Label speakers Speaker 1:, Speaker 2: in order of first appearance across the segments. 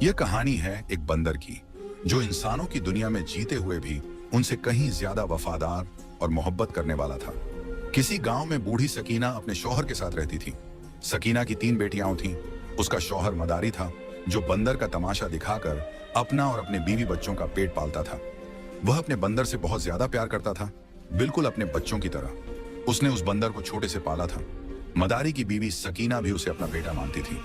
Speaker 1: यह कहानी है एक बंदर की, जो इंसानों की दुनिया में जीते हुए भी उनसे कहीं ज्यादा वफादार और मोहब्बत करने वाला था। किसी गांव में बूढ़ी सकीना अपने शौहर के साथ रहती थी। सकीना की 3 बेटियां थीं। उसका शौहर मदारी था, जो बंदर का तमाशा दिखाकर अपना और अपने बीवी बच्चों का पेट पालता था। वह अपने बंदर से बहुत ज्यादा प्यार करता था, बिल्कुल अपने बच्चों की तरह। उसने उस बंदर को छोटे से पाला था। मदारी की बीवी सकीना भी उसे अपना बेटा मानती थी।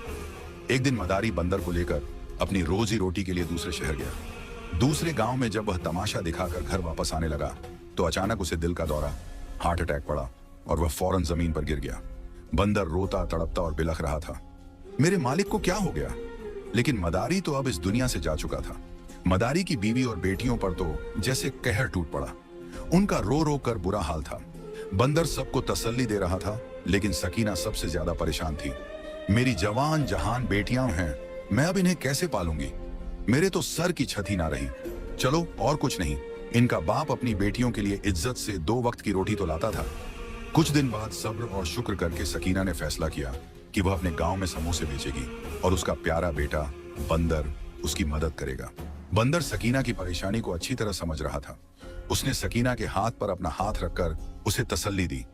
Speaker 1: एक दिन मदारी बंदर को लेकर अपनी रोजी रोटी के लिए दूसरे शहर गया। दूसरे गांव में जब वह तमाशा दिखाकर घर वापस आने लगा तो अचानक उसे दिल का दौरा, हार्ट अटैक पड़ा और वह फौरन जमीन पर गिर गया। बंदर रोता तड़पता और बिलख रहा था, मेरे मालिक को क्या हो गया? लेकिन मदारी तो अब इस दुनिया से जा चुका था। मदारी की बीवी और बेटियों पर तो जैसे कहर टूट पड़ा। उनका रो रो कर बुरा हाल था। बंदर सबको तसल्ली दे रहा था, लेकिन सकीना सबसे ज्यादा परेशान थी। मेरी जवान जहान बेटियां हैं, मैं अब इन्हें कैसे पालूंगी? मेरे तो सर की छत ही ना रही। चलो और कुछ नहीं, इनका बाप अपनी बेटियों के लिए इज्जत से 2 वक्त की रोटी तो लाता था। कुछ दिन बाद सब्र और शुक्र करके सकीना ने फैसला किया कि वह अपने गांव में समोसे बेचेगी और उसका प्यारा बेटा बंदर उसकी मदद करेगा। बंदर सकीना की परेशानी को अच्छी तरह समझ रहा था। उसने सकीना के हाथ पर अपना हाथ रखकर उसे तसल्ली दी।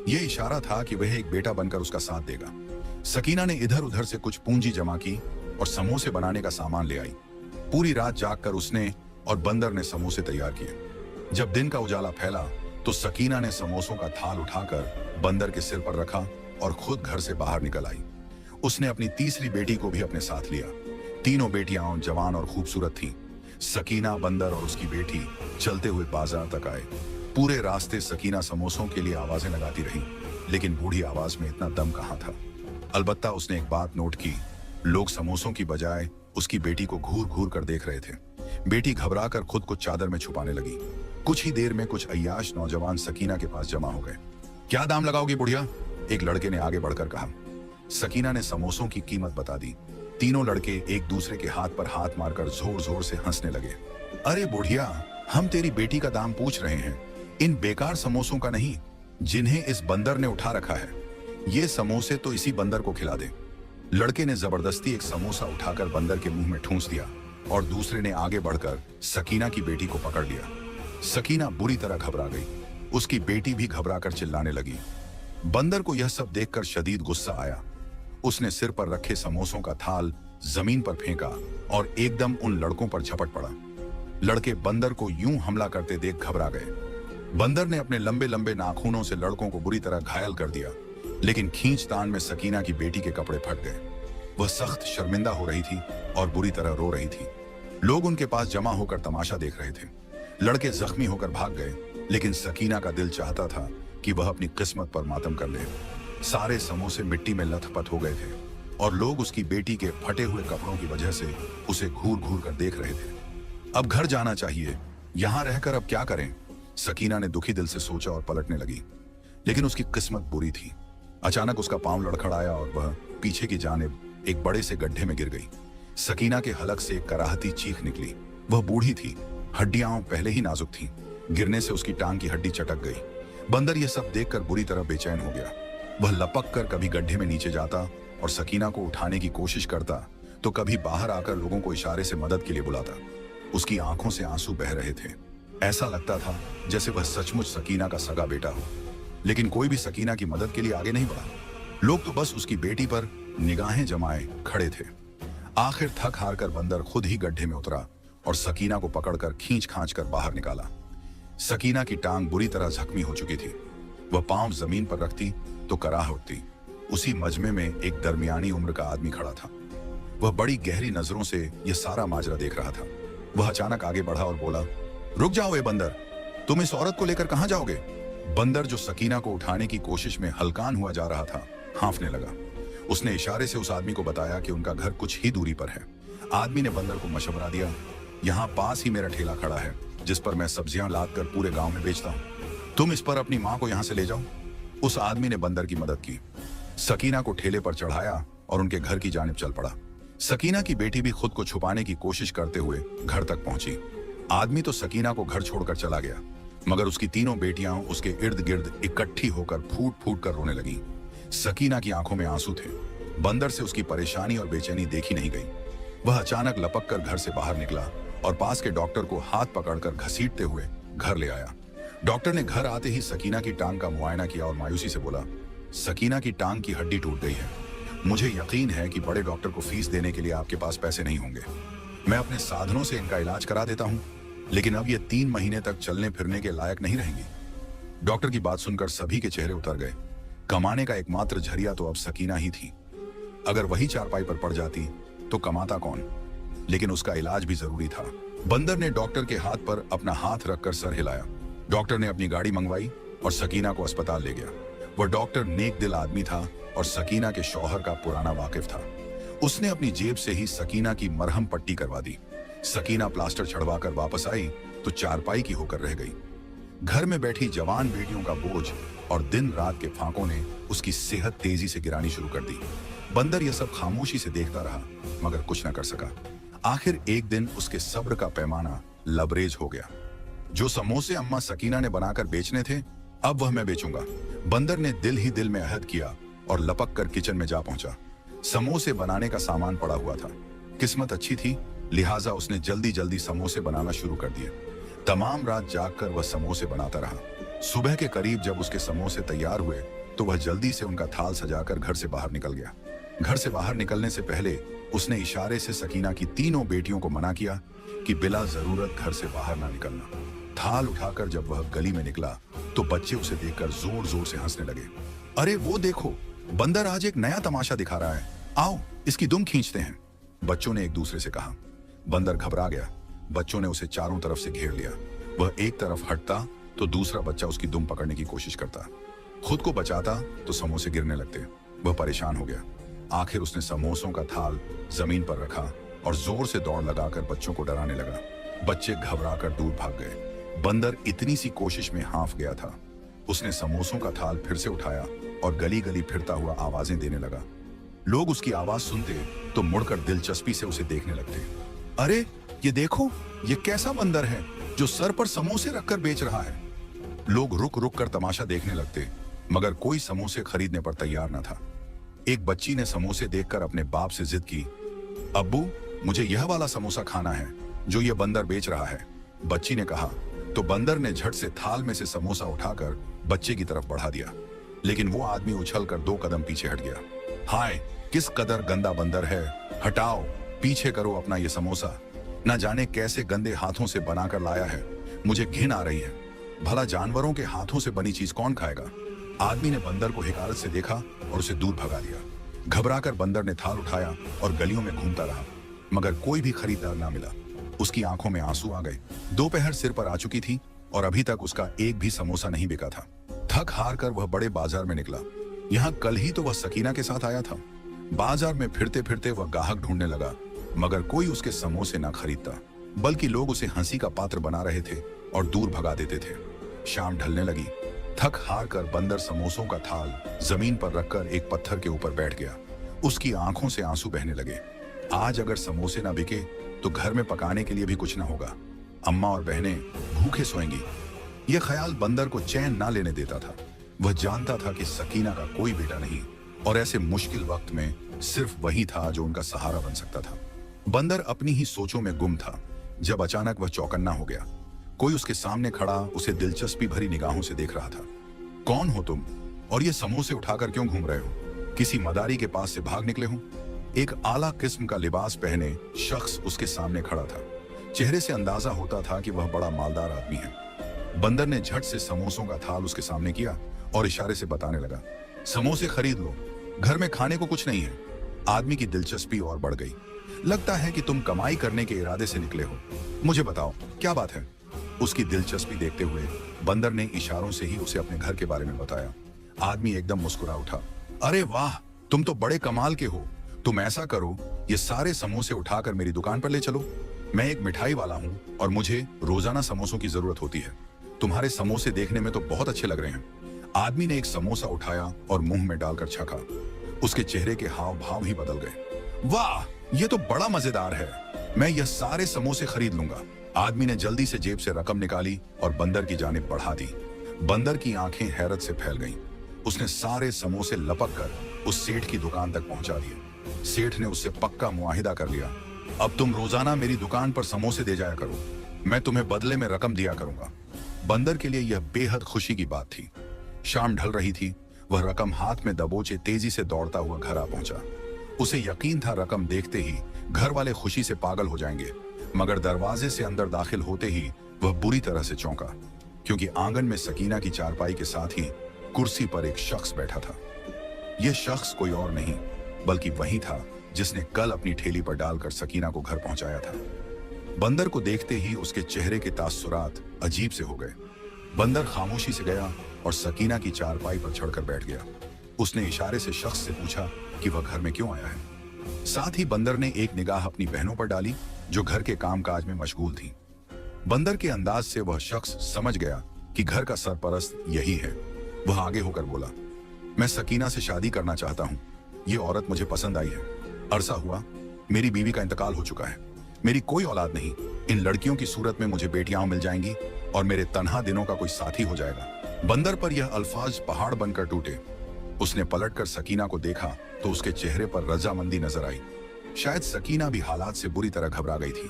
Speaker 1: यह इशारा था कि वह एक बेटा बनकर उसका साथ देगा। सकीना ने इधर उधर से कुछ पूंजी जमा की और समोसे बनाने का सामान ले आई। पूरी रात जागकर उसने और बंदर ने समोसे तैयार किए। जब दिन का उजाला फैला तो सकीना ने समोसों का थाल उठाकर बंदर के सिर पर रखा और खुद घर से बाहर निकल आई। उसने अपनी तीसरी बेटी को भी अपने साथ लिया। तीनों बेटियां जवान और खूबसूरत थीं। सकीना, बंदर और उसकी बेटी चलते हुए बाजार तक आए। पूरे रास्ते सकीना समोसों के लिए आवाजें लगाती रही, लेकिन बूढ़ी आवाज में इतना दम कहाँ था। अलबत्ता उसने एक बात नोट की, लोग समोसों की बजाय उसकी बेटी को घूर घूर कर देख रहे थे। बेटी घबराकर खुद को चादर में छुपाने लगी। कुछ ही देर में कुछ अय्याश नौजवान सकीना के पास जमा हो गए। क्या दाम लगाओगी बुढ़िया? एक लड़के ने आगे बढ़कर कहा। सकीना ने समोसों की कीमत बता दी। तीनों लड़के एक दूसरे के हाथ पर हाथ मारकर जोर जोर से हंसने लगे। अरे बुढ़िया, हम तेरी बेटी का दाम पूछ रहे हैं, इन बेकार समोसों का नहीं, जिन्हें इस बंदर ने उठा रखा है। ये समोसे तो इसी बंदर को खिला दे। लड़के ने जबरदस्ती एक समोसा उठाकर बंदर के मुंह में ठूंस दिया और दूसरे ने आगे बढ़कर सकीना की बेटी को पकड़ लिया। सकीना बुरी तरह घबरा गई। उसकी बेटी भी घबराकर चिल्लाने लगी। बंदर को यह सब देखकर शदीद गुस्सा आया। उसने सिर पर रखे समोसों का थाल जमीन पर फेंका और एकदम उन लड़कों पर झपट पड़ा। लड़के बंदर को यूं हमला करते देख घबरा गए। बंदर ने अपने लंबे लंबे नाखूनों से लड़कों को बुरी तरह घायल कर दिया, लेकिन खींचतान में सकीना की बेटी के कपड़े फट गए। वह सख्त शर्मिंदा हो रही थी और बुरी तरह रो रही थी। लोग उनके पास जमा होकर तमाशा देख रहे थे। लड़के जख्मी होकर भाग गए, लेकिन सकीना का दिल चाहता था कि वह अपनी किस्मत पर मातम कर ले। सारे समोसे मिट्टी में लथपथ हो गए थे और लोग उसकी बेटी के फटे हुए कपड़ों की वजह से उसे घूर घूर कर देख रहे थे। अब घर जाना चाहिए, यहां रहकर अब क्या करें? सकीना ने दुखी दिल से सोचा और पलटने लगी, लेकिन उसकी किस्मत बुरी थी। अचानक उसका पांव लड़खड़ाया और वह पीछे की जानिब एक बड़े से गड्ढे में गिर गई। सकीना के हलक से एक कराहती चीख निकली। वह बूढ़ी थी, हड्डियां पहले ही नाजुक थीं। गिरने से उसकी टांग की हड्डी चटक गई। बंदर यह सब देखकर बुरी तरह बेचैन हो गया। वह लपक कर कभी गड्ढे में नीचे जाता और सकीना को उठाने की कोशिश करता, तो कभी बाहर आकर लोगों को इशारे से मदद के लिए बुलाता। उसकी आंखों से आंसू बह रहे थे। ऐसा लगता था जैसे वह सचमुच सकीना का सगा बेटा हो, लेकिन कोई भी सकीना की मदद के लिए आगे नहीं बढ़ा। लोग तो बस उसकी बेटी पर निगाहें जमाए खड़े थे। आखिर थक हार कर बंदर खुद ही गड्ढे में उतरा और सकीना को पकड़कर खींच खांच कर बाहर निकाला। सकीना की टांग बुरी तरह जख्मी हो चुकी थी। वह पांव जमीन पर रखती तो कराह उठती। उसी मजमे में एक दरमियानी उम्र का आदमी खड़ा था। वह बड़ी गहरी नजरों से यह सारा माजरा देख रहा था। वह अचानक आगे बढ़ा और बोला, रुक जाओ ए बंदर, तुम इस औरत को लेकर कहां जाओगे? बंदर, जो सकीना को उठाने की कोशिश में हलकान हुआ जा रहा था, हांफने लगा। उसने इशारे से उस आदमी को बताया कि उनका घर कुछ ही दूरी पर है। आदमी ने बंदर को मशवरा दिया, यहाँ पास ही मेरा ठेला खड़ा है, जिस पर मैं सब्जियां लाद कर पूरे गांव में बेचता हूँ। तुम इस पर अपनी माँ को यहाँ से ले जाओ। उस आदमी ने बंदर की मदद की। सकीना को ठेले पर चढ़ाया और उनके घर की जानिब चल पड़ा। सकीना की बेटी भी खुद को छुपाने की कोशिश करते हुए घर तक पहुंची। आदमी तो सकीना को घर छोड़कर चला गया, मगर उसकी तीनों बेटियां उसके इर्द गिर्द इकट्ठी होकर फूट फूट कर रोने लगी। सकीना की आंखों में आंसू थे। बंदर से उसकी परेशानी और बेचैनी देखी नहीं गई। वह अचानक लपक कर घर से बाहर निकला और पास के डॉक्टर को हाथ पकड़कर घसीटते हुए घर ले आया। डॉक्टर ने घर आते ही सकीना की टांग का मुआयना किया और मायूसी से बोला, सकीना की टांग की हड्डी टूट गई है। मुझे यकीन है कि बड़े डॉक्टर को फीस देने के लिए आपके पास पैसे नहीं होंगे। मैं अपने साधनों से इनका इलाज करा देता हूं, लेकिन अब ये 3 महीने तक चलने फिरने के लायक नहीं रहेंगी। डॉक्टर की बात सुनकर सभी के चेहरे उतर गए। कमाने का एकमात्र जरिया तो अब सकीना ही थी। अगर वही चारपाई पर पड़ जाती तो कमाता कौन? लेकिन उसका इलाज भी जरूरी था। बंदर ने डॉक्टर के हाथ पर अपना हाथ रखकर सर हिलाया। डॉक्टर ने अपनी गाड़ी मंगवाई और सकीना को अस्पताल ले गया। वह डॉक्टर नेक दिल आदमी था और सकीना के शौहर का पुराना वाकिफ था। उसने अपनी जेब से ही सकीना की मरहम पट्टी करवा दी। सकीना प्लास्टर छड़वाकर वापस आई तो चारपाई की होकर रह गई। घर में बैठी जवान बेटियों का बोझ और दिन रात के फांकों ने उसकी सेहत तेजी से गिरानी शुरू कर दी। बंदर यह सब खामोशी से देखता रहा मगर कुछ न कर सका। आखिर एक दिन उसके सब्र का पैमाना लबरेज हो गया। जो समोसे अम्मा सकीना ने बनाकर बेचने थे, अब वह मैं बेचूंगा। बंदर ने दिल ही दिल में अहद किया और लपक कर किचन में जा पहुंचा। समोसे बनाने का सामान पड़ा हुआ था। किस्मत अच्छी थी, लिहाजा उसने जल्दी जल्दी समोसे बनाना शुरू कर दिए। तमाम रात जागकर वह समोसे बनाता रहा। सुबह के करीब जब उसके समोसे तैयार हुए तो वह जल्दी से उनका थाल सजाकर घर से बाहर निकल गया। घर से बाहर निकलने से पहले उसने इशारे से सकीना की तीनों बेटियों को मना किया कि बिला जरूरत घर से बाहर ना निकलना। थाल उठाकर जब वह गली में निकला तो बच्चे उसे देखकर जोर जोर से हंसने लगे। अरे वो देखो, बंदर आज एक नया तमाशा दिखा रहा है, आओ इसकी दुम खींचते हैं। बच्चों ने एक दूसरे से कहा। बंदर घबरा गया। बच्चों ने उसे चारों तरफ से घेर लिया। वह एक तरफ हटता तो दूसरा बच्चा उसकी दुम पकड़ने की कोशिश करता। खुद को बचाता तो समोसे गिरने लगते। वह परेशान हो गया। आखिर उसने समोसों का थाल जमीन पर रखा और जोर से दौड़ लगाकर बच्चों को डराने लगा। बच्चे घबराकर दूर भाग गए। बंदर इतनी सी कोशिश में हाफ गया था। उसने समोसों का थाल फिर से उठाया और गली गली फिरता हुआ आवाजें देने लगा। लोग उसकी आवाज सुनते तो मुड़कर दिलचस्पी से उसे देखने लगते। अरे ये देखो, ये कैसा बंदर है जो सर पर समोसे रखकर बेच रहा है। लोग रुक रुक कर तमाशा देखने लगते, मगर कोई समोसे खरीदने पर तैयार न था। एक बच्ची ने समोसे देखकर अपने बाप से जिद की, अब्बू मुझे यह वाला समोसा खाना है जो ये बंदर बेच रहा है। बच्ची ने कहा तो बंदर ने झट से थाल में से समोसा उठाकर बच्चे की तरफ बढ़ा दिया, लेकिन वो आदमी उछलकर 2 कदम पीछे हट गया। हाय, किस कदर गंदा बंदर है, हटाओ, पीछे करो अपना ये समोसा। न जाने कैसे गंदे हाथों से बनाकर लाया है, मुझे घिन आ रही है। भला जानवरों के हाथों से बनी चीज कौन खाएगा। आदमी ने बंदर को हिकारत से देखा और उसे दूर भगा दिया। घबराकर बंदर ने थाल उठाया और गलियों में घूमता रहा, मगर कोई भी खरीदार ना मिला। उसकी आंखों में आंसू आ गए। दोपहर सिर पर आ चुकी थी और अभी तक उसका एक भी समोसा नहीं बिका था। थक हार कर वह बड़े बाजार में निकला। यहाँ कल ही तो वह सकीना के साथ आया था। बाजार में फिरते फिरते वह ग्राहक ढूंढने लगा, मगर कोई उसके समोसे ना खरीदता, बल्कि लोग उसे हंसी का पात्र बना रहे थे और दूर भगा देते थे। शाम ढलने लगी। थक हार कर बंदर समोसों का थाल जमीन पर रखकर एक पत्थर के ऊपर बैठ गया। उसकी आंखों से आंसू बहने लगे। आज अगर समोसे ना बिके तो घर में पकाने के लिए भी कुछ ना होगा। अम्मा और बहनें भूखे सोएंगी। यह ख्याल बंदर को चैन ना लेने देता था। वह जानता था कि सकीना का कोई बेटा नहीं और ऐसे मुश्किल वक्त में सिर्फ वही था जो उनका सहारा बन सकता था। बंदर अपनी ही सोचों में गुम था जब अचानक वह चौकन्ना हो गया। कोई उसके सामने खड़ा उसे दिलचस्पी भरी निगाहों से देख रहा था। कौन हो तुम और ये समोसे उठाकर क्यों घूम रहे हो? किसी मदारी के पास से भाग निकले हो? एक आला किस्म का लिबास पहने शख्स उसके सामने खड़ा था। चेहरे से अंदाजा होता था कि वह बड़ा मालदार आदमी है। बंदर ने झट से समोसों का थाल उसके सामने किया और इशारे से बताने लगा, समोसे खरीद लो, घर में खाने को कुछ नहीं है। आदमी की दिलचस्पी और बढ़ गई। लगता है कि तुम कमाई करने के इरादे से निकले हो। मुझे बताओ क्या बात है? उसकी दिलचस्पी देखते हुए बंदर ने इशारों से ही उसे अपने घर के बारे में बताया। आदमी एकदम मुस्कुरा उठा। अरे वाह, तुम तो बड़े कमाल के हो। तुम ऐसा करो, ये सारे समोसे उठाकर मेरी दुकान पर ले चलो। मैं एक मिठाई वाला हूँ और मुझे रोजाना समोसों की जरूरत होती है। तुम्हारे समोसे देखने में तो बहुत अच्छे लग रहे हैं। आदमी ने एक समोसा उठाया और मुंह में डालकर छका। उसके चेहरे के हाव भाव ही बदल गए। वाह, ये तो बड़ा मजेदार है। मैं यह सारे समोसे खरीद लूंगा। आदमी ने जल्दी से जेब से रकम निकाली और बंदर की जानिब बढ़ा दी। बंदर की आंखें हैरत से फैल गईं। उसने सारे समोसे लपक कर उस सेठ की दुकान तक पहुंचा दिए। सेठ ने उससे पक्का मुआहिदा कर लिया। अब तुम रोजाना मेरी दुकान पर समोसे दे जाया करो, मैं तुम्हें बदले में रकम दिया करूंगा। बंदर के लिए यह बेहद खुशी की बात थी। शाम ढल रही थी, वह रकम हाथ में दबोचे तेजी से दौड़ता हुआ घर आ पहुंचा। उसे यकीन था रकम देखते ही घर वाले खुशी से पागल हो जाएंगे, मगर दरवाजे से अंदर दाखिल होते ही वह बुरी तरह से चौंका, क्योंकि आंगन में सकीना की चारपाई के साथ ही कुर्सी पर एक शख्स बैठा था। यह शख्स कोई और नहीं बल्कि वही था जिसने कल अपनी ठेली पर डालकर सकीना को घर पहुंचाया था। बंदर को देखते ही उसके चेहरे के तासुरात अजीब से हो गए। बंदर खामोशी से गया और सकीना की चारपाई पर चढ़कर बैठ गया। उसने इशारे से शख्स से पूछा कि वह घर में क्यों आया है। साथ ही बंदर ने एक निगाह अपनी बहनों पर डाली जो घर के कामकाज में मशगूल थी। बंदर के अंदाज से वह शख्स समझ गया कि घर का सरपरस्त यही है। वह आगे होकर बोला, मैं सकीना से शादी करना चाहता हूँ। ये औरत मुझे पसंद आई है। अरसा हुआ मेरी बीवी का इंतकाल हो चुका है, मेरी कोई औलाद नहीं। इन लड़कियों की सूरत में मुझे बेटियां मिल जाएंगी और मेरे तन्हा दिनों का कोई साथी हो जाएगा। बंदर पर यह अल्फाज पहाड़ बनकर टूटे। उसने पलटकर सकीना को देखा तो उसके चेहरे पर रजामंदी नजर आई। शायद सकीना भी हालात से बुरी तरह घबरा गई थी।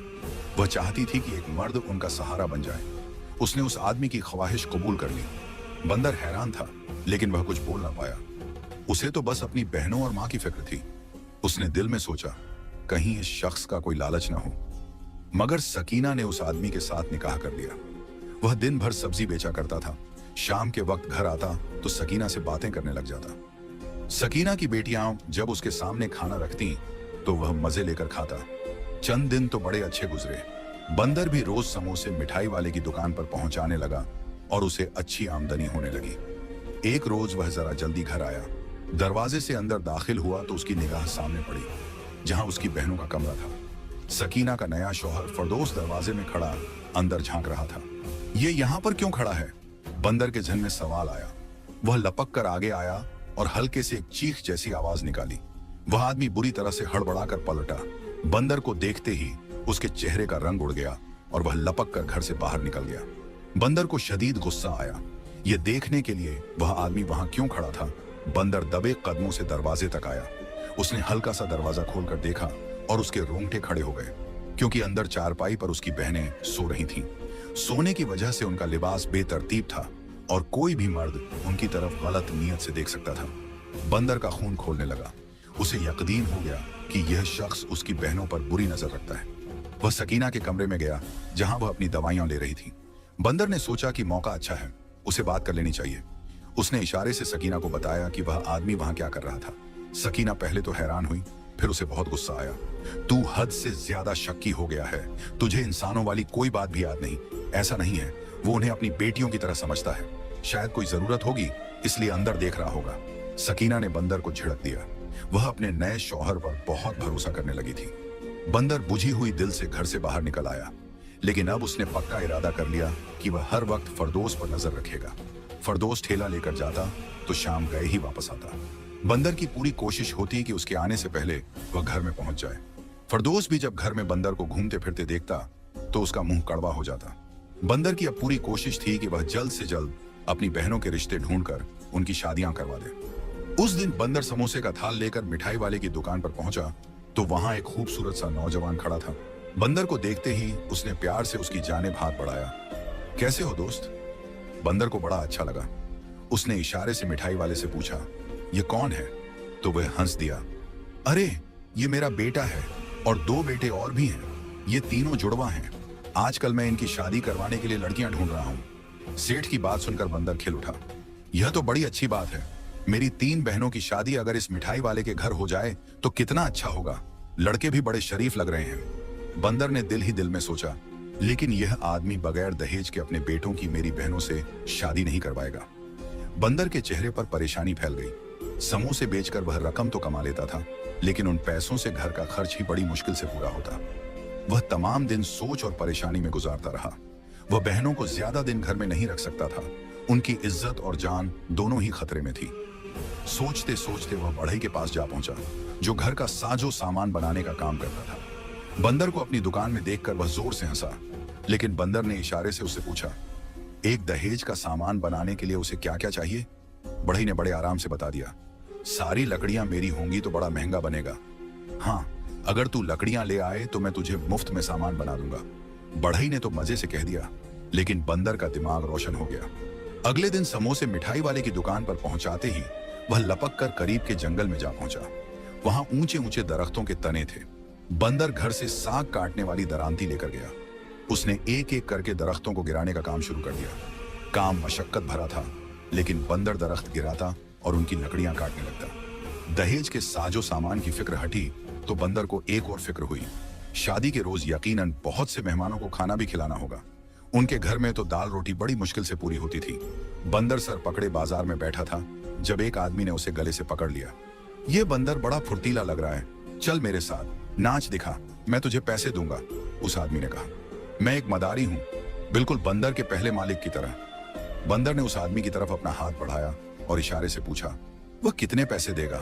Speaker 1: वह चाहती थी कि एक मर्द उनका सहारा बन जाए। उसने उस आदमी की ख्वाहिश कबूल कर ली। बंदर हैरान था, लेकिन वह कुछ बोल ना पाया। उसे तो बस अपनी बहनों और मां की फिक्र थी। उसने दिल में सोचा, कहीं इस शख्स का कोई लालच ना हो। मगर सकीना ने उस आदमी के साथ निकाह कर लिया। वह दिन भर सब्जी बेचा करता था। शाम के वक्त घर आता तो सकीना से बातें करने लग जाता। सकीना की बेटियां जब उसके सामने खाना रखती तो वह मजे लेकर खाता। चंद दिन तो बड़े अच्छे गुजरे। बंदर भी रोज समोसे मिठाई वाले की दुकान पर पहुंचाने लगा और उसे अच्छी आमदनी होने लगी। एक रोज वह जरा जल्दी घर आया। दरवाजे से अंदर दाखिल हुआ तो उसकी निगाह सामने पड़ी, जहां उसकी बहनों का कमरा था। सकीना का नया शौहर फरदौस दरवाजे में खड़ा अंदर झांक रहा था। ये यहाँ पर क्यों खड़ा है? बंदर के जहन में सवाल आया। वह लपक कर आगे आया और हल्के से एक चीख जैसी आवाज निकाली। वह आदमी बुरी तरह से हड़बड़ाकर पलटा। बंदर को देखते ही उसके चेहरे का रंग उड़ गया और वह लपक कर घर से बाहर निकल गया। बंदर को शदीद गुस्सा आया। यह देखने के लिए वह आदमी वहां क्यों खड़ा था। बंदर दबे कदमों से दरवाजे तक आया। उसने हल्का सा दरवाजा खोलकर देखा और उसके रोंगटे खड़े हो गए, क्योंकि अंदर चारपाई पर उसकी बहनें सो रही थीं। सोने की वजह से उनका लिबास बेतरतीब था और कोई भी मर्द उनकी तरफ गलत नीयत से देख सकता था। बंदर का खून खोलने लगा। उसे यकीन हो गया कि यह शख्स उसकी बहनों पर बुरी नजर रखता है। वह सकीना के कमरे में गया, जहां वह अपनी दवाइयां ले रही थी। बंदर ने सोचा कि मौका अच्छा है, उसे बात कर लेनी चाहिए। उसने इशारे से सकीना को बताया कि वह आदमी वहां क्या कर रहा था। सकीना पहले तो हैरान हुई, फिर उसे बहुत गुस्सा आया। तू हद से ज्यादा शक्की हो गया है। तुझे इंसानों वाली कोई बात भी याद नहीं। ऐसा नहीं है, वो उन्हें अपनी बेटियों की तरह समझता है। शायद कोई जरूरत होगी इसलिए अंदर देख रहा होगा। सकीना ने बंदर को झिड़क दिया। वह अपने नए शौहर पर बहुत भरोसा करने लगी थी। बंदर बुझी हुई दिल से घर से बाहर निकल आया, लेकिन अब उसने पक्का इरादा कर लिया कि वह हर वक्त फरदौस पर नजर रखेगा। फरदौस ठेला लेकर जाता तो शाम गए ही वापस आता। बंदर की पूरी कोशिश होती कि उसके आने से पहले वह घर में पहुंच जाए। फरदौस भी जब घर में बंदर को घूमते फिरते देखता तो उसका मुंह कड़वा हो जाता। बंदर की अब पूरी कोशिश थी कि वह जल्द से जल्द अपनी बहनों के रिश्ते ढूंढकर उनकी शादियां करवा दे। उस दिन बंदर समोसे का थाल लेकर मिठाई वाले की दुकान पर पहुंचा तो वहां एक खूबसूरत सा नौजवान खड़ा था। बंदर को देखते ही उसने प्यार से उसकी जानिब हाथ बढ़ाया। कैसे हो दोस्त? बंदर को बड़ा अच्छा लगा। उसने इशारे से मिठाई वाले से पूछा, ये कौन है? तो वह हंस दिया, अरे ये मेरा बेटा है और 2 बेटे और भी हैं। ये तीनों जुड़वा हैं। आजकल मैं इनकी शादी करवाने के लिए लड़कियां ढूंढ रहा हूँ। सेठ की बात सुनकर बंदर खिल उठा। यह तो बड़ी अच्छी बात है। मेरी 3 बहनों की शादी अगर इस मिठाई वाले के घर हो जाए तो कितना अच्छा होगा। लड़के भी बड़े शरीफ लग रहे हैं। बंदर ने दिल ही दिल में सोचा, लेकिन यह आदमी बगैर दहेज के अपने बेटों की मेरी बहनों से शादी नहीं करवाएगा। बंदर के चेहरे पर परेशानी फैल गई। समोसे बेचकर वह रकम तो कमा लेता था, लेकिन उन पैसों से घर का खर्च ही बड़ी मुश्किल से पूरा होता। वह तमाम दिन सोच और परेशानी में गुजारता रहा। वह बहनों को ज्यादा दिन घर में नहीं रख सकता था। उनकी इज्जत और जान दोनों ही खतरे में थी। सोचते सोचते वह बढ़ई के पास जा पहुंचा, जो घर का साजो सामान बनाने का काम करता था। बंदर को अपनी दुकान में देखकर वह जोर से हंसा, लेकिन बंदर ने इशारे से उससे पूछा, एक दहेज का सामान बनाने के लिए उसे क्या क्या चाहिए? बढ़ई ने बड़े आराम से बता दिया, सारी लकड़ियां मेरी होंगी तो बड़ा महंगा बनेगा। हाँ, अगर तू लकड़ियां ले आए तो मैं तुझे मुफ्त में सामान बना दूंगा। बढ़ई ने तो मजे से कह दिया, लेकिन बंदर का दिमाग रोशन हो गया। अगले दिन समोसे मिठाई वाले की दुकान पर पहुंचाते ही वह लपक कर करीब के जंगल में जा पहुंचा। वहां ऊंचे ऊंचे दरख्तों के तने थे। बंदर घर से साग काटने वाली दरांती लेकर गया। उसने एक एक करके दरख्तों को गिराने का काम शुरू कर दिया। काम मशक्कत भरा था, लेकिन बंदर दरख्त गिराता और उनकी लकड़ियां काटने लगता। दहेज के साजो सामान की फिक्र हटी तो बंदर को एक और फिक्र हुई। शादी के रोज यकीनन बहुत से मेहमानों को खाना भी खिलाना होगा। उनके घर में तो दाल रोटी बड़ी मुश्किल से पूरी होती थी। बंदर सर पकड़े बाजार में बैठा था जब एक आदमी ने उसे गले से पकड़ लिया। ये बंदर बड़ा फुर्तीला लग रहा है, चल मेरे साथ नाच दिखा, मैं तुझे पैसे दूंगा। उस आदमी ने कहा, मैं एक मदारी हूं, बिल्कुल बंदर के पहले मालिक की तरह। बंदर ने उस आदमी की तरफ अपना हाथ बढ़ाया और इशारे से पूछा, वह कितने पैसे देगा?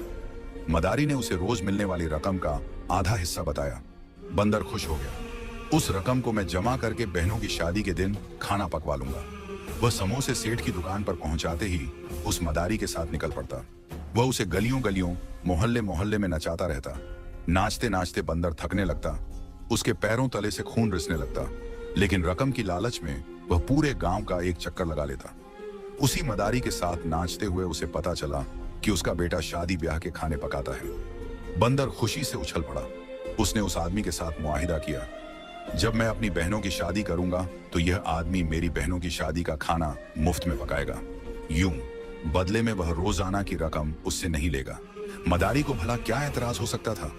Speaker 1: मदारी ने उसे रोज मिलने वाली रकम का आधा हिस्सा बताया। बंदर खुश हो गया। उस रकम को मैं जमा करके बहनों की शादी के दिन खाना पकवा लूंगा। वह समोसे सेठ की दुकान पर पहुंचाते ही उस मदारी के साथ निकल पड़ता। वह उसे गलियों गलियों मोहल्ले मोहल्ले में नचाता रहता। नाचते नाचते बंदर थकने लगता, उसके पैरों तले से खून रिसने लगता, लेकिन रकम की लालच में वह पूरे गांव का एक चक्कर लगा लेता। उसी मदारी के साथ नाचते हुए उसे पता चला कि उसका बेटा शादी ब्याह के खाने पकाता है। बंदर खुशी से उछल पड़ा। उसने उस आदमी के साथ मुआहिदा किया, जब मैं अपनी बहनों की शादी करूंगा तो यह आदमी मेरी बहनों की शादी का खाना मुफ्त में पकाएगा। यूं बदले में वह रोजाना की रकम उससे नहीं लेगा। मदारी को भला क्या एतराज हो सकता था?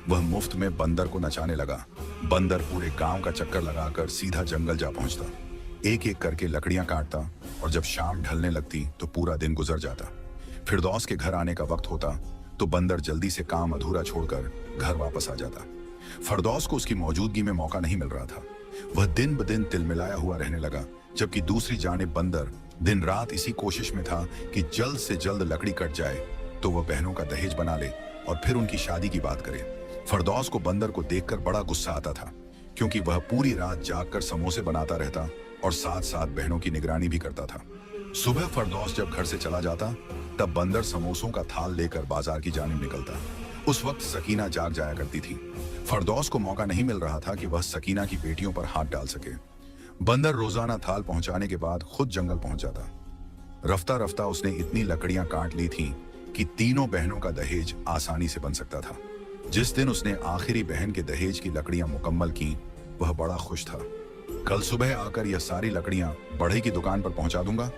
Speaker 1: वह मुफ्त में बंदर को नचाने लगा। बंदर पूरे गांव का चक्कर लगाकर सीधा जंगल जा पहुंचता। एक एक करके लकड़ियां काटता और जब शाम ढलने लगती तो पूरा दिन गुजर जाता। फिरदौस के घर आने का वक्त होता तो बंदर जल्दी से काम अधूरा छोड़कर घर वापस आ जाता। फिरदौस को उसकी मौजूदगी में मौका नहीं मिल रहा था। वह दिन ब दिन तिलमिलाया हुआ रहने लगा, जबकि दूसरी जानिब बंदर दिन रात इसी कोशिश में था कि जल्द से जल्द लकड़ी कट जाए तो वह बहनों का दहेज बना ले और फिर उनकी शादी की बात करे। फिरदौस को बंदर को देखकर बड़ा गुस्सा आता था, क्योंकि वह पूरी रात जागकर समोसे बनाता रहता और साथ साथ बहनों की निगरानी भी करता था। सुबह फिरदौस जब घर से चला जाता तब बंदर समोसों का थाल लेकर बाजार की जानिब निकलता। उस वक्त सकीना जाग जाया करती थी। फिरदौस को मौका नहीं मिल रहा था कि वह सकीना की बेटियों पर हाथ डाल सके। बंदर रोजाना थाल पहुंचाने के बाद खुद जंगल पहुंच जाता। रफ्ता रफ्ता उसने इतनी लकड़ियां काट ली थीं कि तीनों बहनों का दहेज आसानी से बन सकता था। जिस दिन उसने आखिरी बहन के दहेज की लकड़ियां मुकम्मल की, वह बड़ा खुश था। कल सुबह आकर यह सारी लकड़ियां बढ़ई की दुकान पर पहुंचा दूंगा,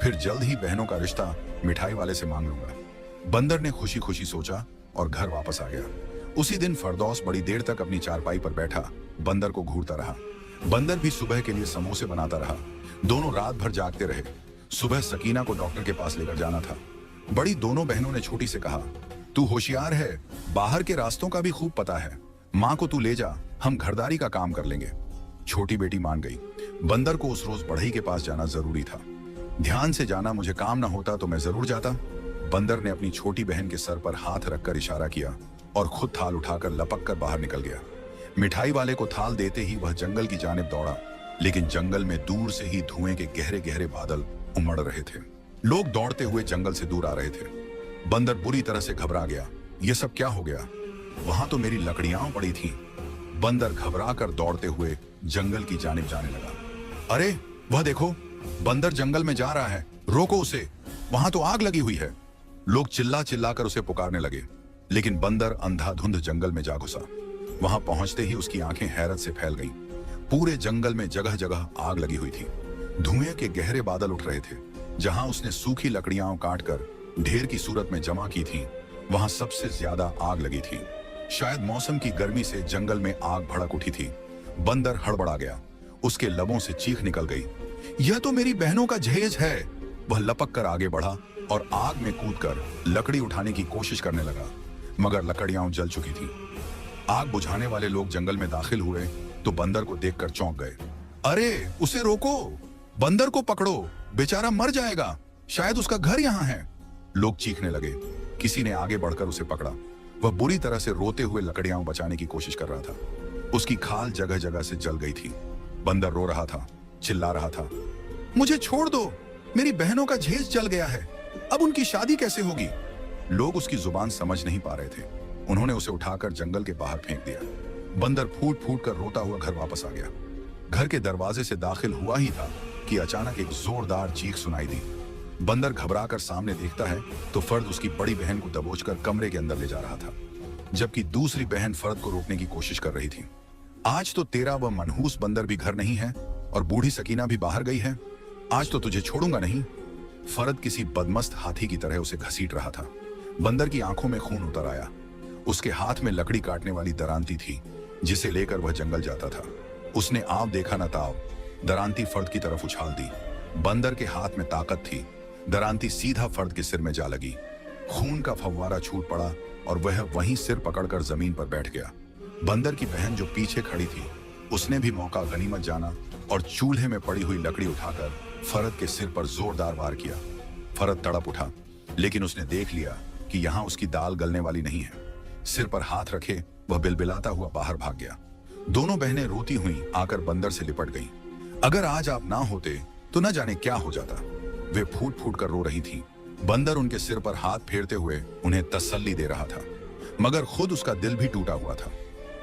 Speaker 1: फिर जल्द ही बहनों का रिश्ता मिठाई वाले से मांग लूंगा। बंदर ने खुशी खुशी सोचा और घर वापस आ गया। उसी दिन फिरदौस बड़ी देर तक अपनी चारपाई पर बैठा बंदर को घूरता रहा। बंदर भी सुबह के लिए समोसे बनाता रहा। दोनों रात भर जागते रहे। सुबह सकीना को डॉक्टर के पास लेकर जाना था। बड़ी दोनों बहनों ने छोटी से कहा, तू होशियार है, बाहर के रास्तों का भी खूब पता है, माँ को तू ले जा, हम घरदारी का काम कर लेंगे। छोटी बेटी मान गई। बंदर को उस रोज बढ़ई के पास जाना जरूरी था। ध्यान से जाना, मुझे काम ना होता तो मैं जरूर जाता। बंदर ने अपनी छोटी बहन के सर पर हाथ रखकर इशारा किया और खुद थाल उठाकर लपक कर बाहर निकल गया। मिठाई वाले को थाल देते ही वह जंगल की जानिब दौड़ा, लेकिन जंगल में दूर से ही धुएं के गहरे गहरे बादल उमड़ रहे थे। लोग दौड़ते हुए जंगल से दूर आ रहे थे। बंदर बुरी तरह से घबरा गया। यह सब क्या हो गया? वहां तो मेरी लकड़ियां पड़ी थीं। बंदर घबरा कर दौड़ते हुए जंगल की जानिब जाने लगा। अरे वह देखो, बंदर जंगल में जा रहा है, रोको उसे, वहां तो आग लगी हुई है। लोग चिल्ला चिल्लाकर उसे पुकारने लगे, लेकिन बंदर अंधाधुंध जंगल में जा घुसा। वहां पहुंचते ही उसकी आंखें हैरत से फैल गईं। पूरे जंगल में जगह जगह आग लगी हुई थी। धुएं के गहरे बादल उठ रहे थे। जहां उसने सूखी लकड़ियां काटकर ढेर की सूरत में जमा की थी, वहां सबसे ज्यादा आग लगी थी। शायद मौसम की गर्मी से जंगल में आग भड़क उठी थी। बंदर हड़बड़ा गया। उसके लबों से चीख निकल गई, यह तो मेरी बहनों का जहेज है। वह लपक कर आगे बढ़ा और आग में कूदकर लकड़ी उठाने की कोशिश करने लगा, मगर लकड़ियां जल चुकी थी। आग बुझाने वाले लोग जंगल में दाखिल हुए तो बंदर को देखकर चौंक गए। अरे उसे रोको, बंदर को पकड़ो, बेचारा मर जाएगा, शायद उसका घर यहाँ है। लोग चीखने लगे। किसी ने आगे बढ़कर उसे पकड़ा। वह बुरी तरह से रोते हुए लकड़ियां बचाने की कोशिश कर रहा था। उसकी खाल जगह जगह से जल गई थी। बंदर रो रहा था, चिल्ला रहा था, मुझे छोड़ दो, मेरी बहनों का जहेज जल गया है, अब उनकी शादी कैसे होगी? लोग उसकी जुबान समझ नहीं पा रहे थे। उन्होंने उसे उठाकर जंगल के बाहर फेंक दिया। बंदर फूट फूट कर रोता हुआ घर वापस आ गया। घर के दरवाजे से दाखिल हुआ ही था कि अचानक एक जोरदार चीख सुनाई दी। बंदर घबराकर सामने देखता है तो फर्द उसकी बड़ी बहन को दबोचकर कमरे के अंदर ले जा रहा था, जबकि दूसरी बहन फर्द को रोकने की कोशिश कर रही थी। आज तो तेरा वह मनहूस बंदर भी घर नहीं है और बूढ़ी सकीना भी बाहर गई है। आज तो तुझे छोड़ूंगा नहीं। फर्द किसी बदमस्त हाथी की तरह उसे घसीट रहा था। बंदर की आंखों में खून उतर आया। उसके हाथ में लकड़ी काटने वाली दरांती थी जिसे लेकर वह जंगल जाता था। उसने आप देखा न ताव दरांती फर्द की तरफ उछाल दी। बंदर के हाथ में ताकत थी। दरांती सीधा फर्द के सिर में जा लगी। खून का फव्वारा छूट पड़ा और वह वहीं सिर पकड़कर जमीन पर बैठ गया। बंदर की बहन जो पीछे खड़ी थी उसने भी मौका गनीमत जाना और चूल्हे में पड़ी हुई लकड़ी उठाकर फर्द के सिर पर जोरदार वार किया। फर्द तड़प उठा, लेकिन उसने देख लिया कि यहाँ उसकी दाल गलने वाली नहीं है। सिर पर हाथ रखे वह बिलबिलाता हुआ बाहर भाग गया। दोनों बहनें रोती हुई आकर बंदर से लिपट गईं। अगर आज आप ना होते तो न जाने क्या हो जाता। वे फूट फूट कर रो रही थीं। बंदर उनके सिर पर हाथ फेरते हुए उन्हें तसल्ली दे रहा था, मगर खुद उसका दिल भी टूटा हुआ था।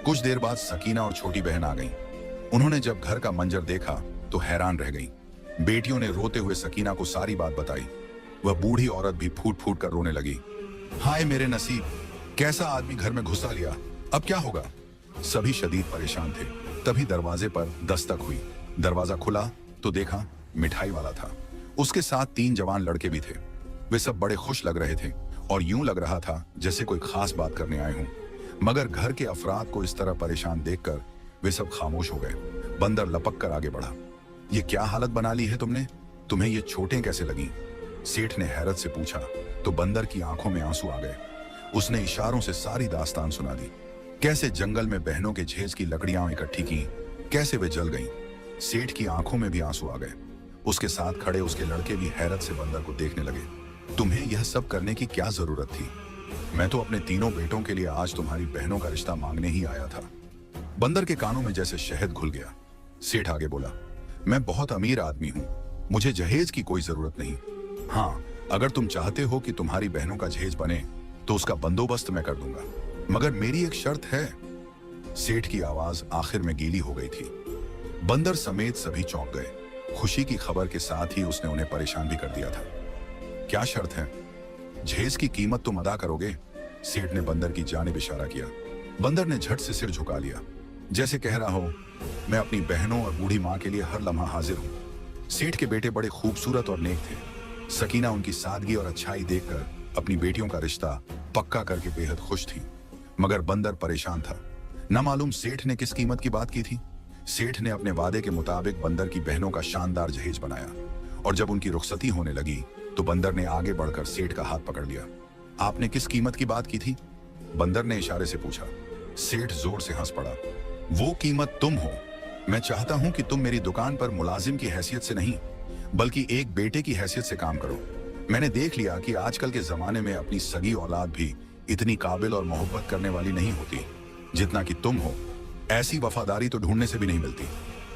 Speaker 1: कुछ देर बाद सकीना और छोटी बहन आ गईं। उन्होंने जब घर का मंजर देखा तो हैरान रह गईं। बेटियों ने रोते हुए सकीना को सारी बात बताई। वह बूढ़ी औरत भी फूट फूट कर रोने लगी। हाय मेरे नसीब, कैसा आदमी घर में घुसा लिया, अब क्या होगा। सभी शदीद परेशान थे। तभी दरवाजे पर दस्तक हुई। दरवाजा खुला तो देखा मिठाई वाला था। उसके साथ 3 जवान लड़के भी थे। वे सब बड़े खुश लग रहे थे और यूं लग रहा था जैसे कोई खास बात करने आए हों। मगर घर के अफराद को इस तरह परेशान देखकर वे सब खामोश हो गए। बंदर लपक कर आगे बढ़ा। ये क्या हालत बना ली है तुमने? तुम्हें ये चोटें कैसे लगी? सेठ ने हैरत से पूछा तो बंदर की आंखों में आंसू आ गए। उसने इशारों से सारी दास्तान सुना दी। कैसे जंगल में बहनों के झेज की लकड़ियां इकट्ठी की, कैसे वे जल गईं। सेठ की आंखों में भी आंसू आ गए। उसके साथ खड़े उसके लड़के भी हैरत से बंदर को देखने लगे। तुम्हें यह सब करने की क्या जरूरत थी? मैं तो अपने तीनों बेटों के लिए आज तुम्हारी बहनों का रिश्ता मांगने ही आया था। बंदर के कानों में जैसे शहद घुल गया। सेठ आगे बोला, मैं बहुत अमीर आदमी हूँ, मुझे जहेज की कोई जरूरत नहीं। हाँ, अगर तुम चाहते हो कि तुम्हारी बहनों का जहेज बने तो उसका बंदोबस्त मैं कर दूंगा, मगर मेरी एक शर्त है। सेठ की आवाज आखिर में गीली हो गई थी। बंदर समेत सभी चौंक गए। खुशी की खबर के साथ ही उसने उन्हें परेशान भी कर दिया था। क्या शर्त है? जहेज की कीमत तुम अदा करोगे? सेठ ने बंदर की जानिब इशारा किया। बंदर ने झट से सिर झुका लिया, जैसे कह रहा हो मैं अपनी बहनों और बूढ़ी माँ के लिए हर लम्हा हाजिर हूँ। सेठ के बेटे बड़े खूबसूरत और नेक थे। सकीना उनकी सादगी और अच्छाई देखकर अपनी बेटियों का रिश्ता पक्का करके बेहद खुश थी। मगर बंदर परेशान था। न मालूम सेठ ने किस कीमत की बात की थी। सेठ ने अपने वादे के मुताबिक बंदर की बहनों का शानदार जहेज बनाया और जब उनकी रुखसती होने लगी तो बंदर ने आगे बढ़कर सेठ का हाथ पकड़ लिया। आपने किस कीमत की बात की थी? बंदर ने इशारे से पूछा। सेठ जोर से हंस पड़ा। वो कीमत तुम हो। मैं चाहता हूं कि तुम मेरी दुकान पर मुलाजिम की हैसियत से नहीं बल्कि एक बेटे की हैसियत से काम करो। मैंने देख लिया कि आजकल के जमाने में अपनी सगी औलाद भी इतनी काबिल और मोहब्बत करने वाली नहीं होती जितना कि तुम हो। ऐसी वफादारी तो ढूंढने से भी नहीं मिलती।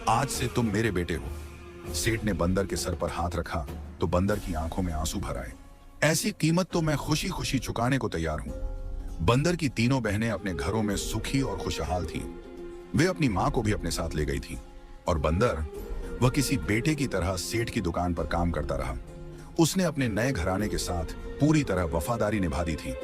Speaker 1: आज से तुम मेरे बेटे हो। सेठ ने बंदर के सर पर हाथ रखा तो बंदर की आंखों में आंसू भर आए। ऐसी कीमत तो मैं खुशी खुशी चुकाने को तैयार हूं। बंदर की तीनों बहनें अपने घरों में सुखी और खुशहाल थीं। वे अपनी मां को भी अपने साथ ले गई थीं और बंदर वह किसी बेटे की तरह सेठ की दुकान पर काम करता रहा। उसने अपने नए घराने के साथ पूरी तरह वफादारी निभा दी थी।